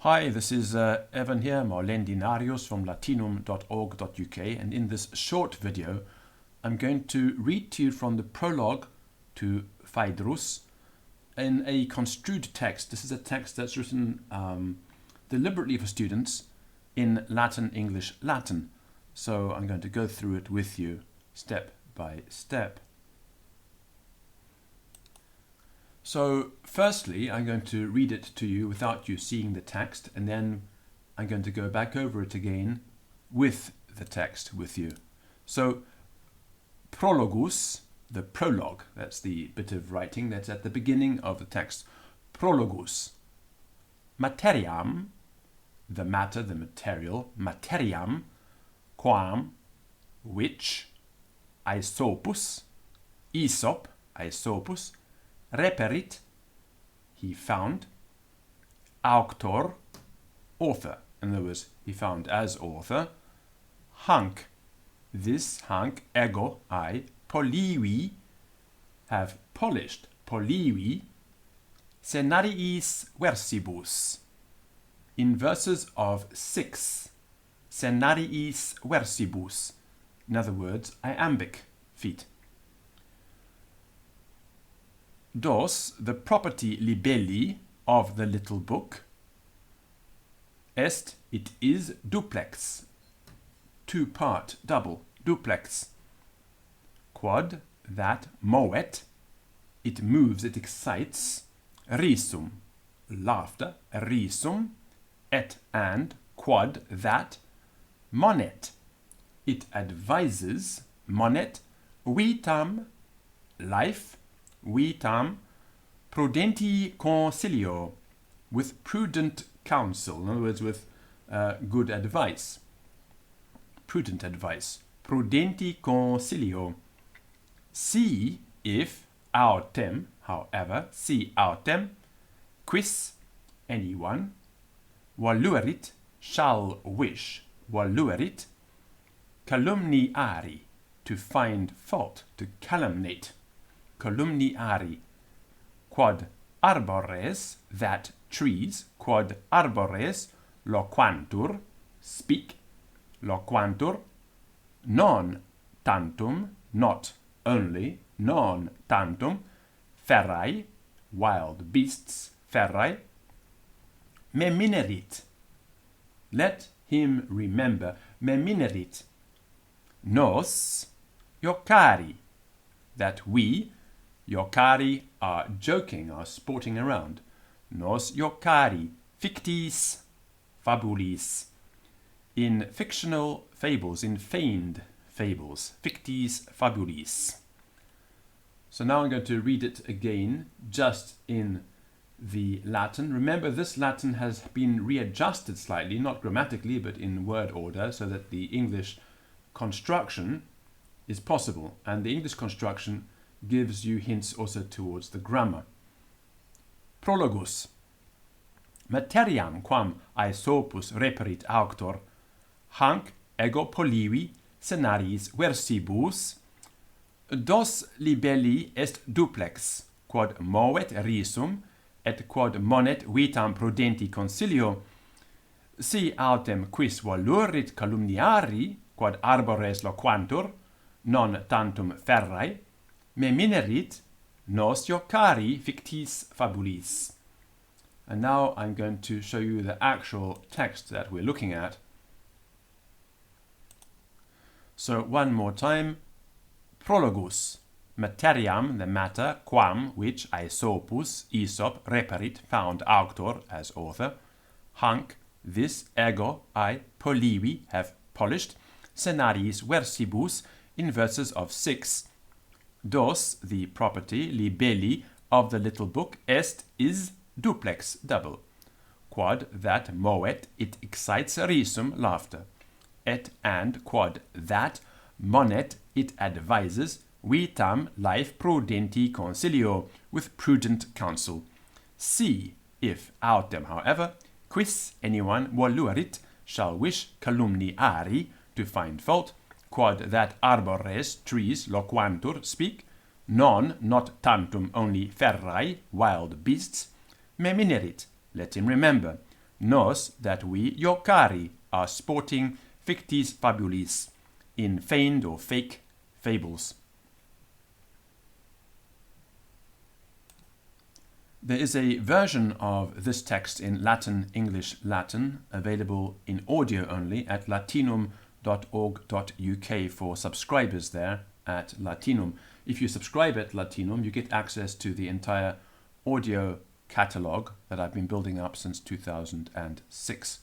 Hi, this is Evan here, Marlendinarius from latinum.org.uk, and in this short video I'm going to read to you from the prologue to Phaedrus in a construed text. This is a text that's written deliberately for students in Latin, English, Latin. So I'm going to go through it with you step by step. So firstly, I'm going to read it to you without you seeing the text, and then I'm going to go back over it again with the text with you. So prologus, the prologue, that's the bit of writing that's at the beginning of the text. Prologus. Materiam, the matter, the material. Materiam, quam, which. Aesopus, Aesop, Aesopus. Reperit, he found. Auctor, author. In other words, he found as author. Hanc, this hanc, ego, I. Polivi, have polished. Polivi, scenariis versibus. In verses of 6. Scenariis versibus. In other words, iambic feet. Dos, the property libelli of the little book. Est, it is duplex, two-part, double, duplex. Quod, that, movet, it moves, it excites. Risum, laughter, risum. Et, and, quod, that, monet, it advises. Monet, vitam, life. Vitam, prudenti consilio, with prudent counsel. In other words, with good advice. Prudent advice. Prudenti consilio. Si, if, autem, however, si autem, quis, anyone, voluerit, shall wish, voluerit, calumniari, to find fault, to calumniate. Calumniari, quod arbores, that trees, quod arbores loquantur, speak, loquantur, non tantum, not only, non tantum, ferrae, wild beasts, ferrae, meminerit, let him remember, meminerit, nos, iocari, that we, iocari, are joking, are sporting around. Nos iocari, fictis fabulis. In fictional fables, in feigned fables. Fictis fabulis. So now I'm going to read it again, just in the Latin. Remember, this Latin has been readjusted slightly, not grammatically, but in word order, so that the English construction is possible. And the English construction gives you hints also towards the grammar. Prologus. Materiam quam Aesopus reperit auctor, hanc ego polivi scenariis versibus, dos libelli est duplex, quod movet risum, et quod monet vitam prudenti consilio, si autem quis volurit calumniari, quod arbores loquantur, non tantum ferrae, meminerit, nos iocari fictis fabulis. And now I'm going to show you the actual text that we're looking at. So one more time. Prologus. Materiam, the matter, quam, which Aesopus, Aesop, reperit, found auctor, as author. Hanc, this, ego, I, polivi, have polished. Scenariis versibus, in verses of 6. Dos, the property, libelli, of the little book, est, is, duplex, double. Quod, that, movet, it excites risum, laughter. Et, and, quod, that, monet, it advises, vitam, life, prudenti consilio, with prudent counsel. Si, if, autem, however, quis, anyone, voluerit, shall wish, calumniari, to find fault, quod that arbores, trees, loquantur, speak, non, not tantum only ferrae, wild beasts, meminerit, let him remember, Nos, that we, your cari, are sporting fictis fabulis, in feigned or fake fables. There is a version of this text in Latin, English, Latin, available in audio only at latinum.org.uk for subscribers there at Latinum. If you subscribe at Latinum, you get access to the entire audio catalogue that I've been building up since 2006.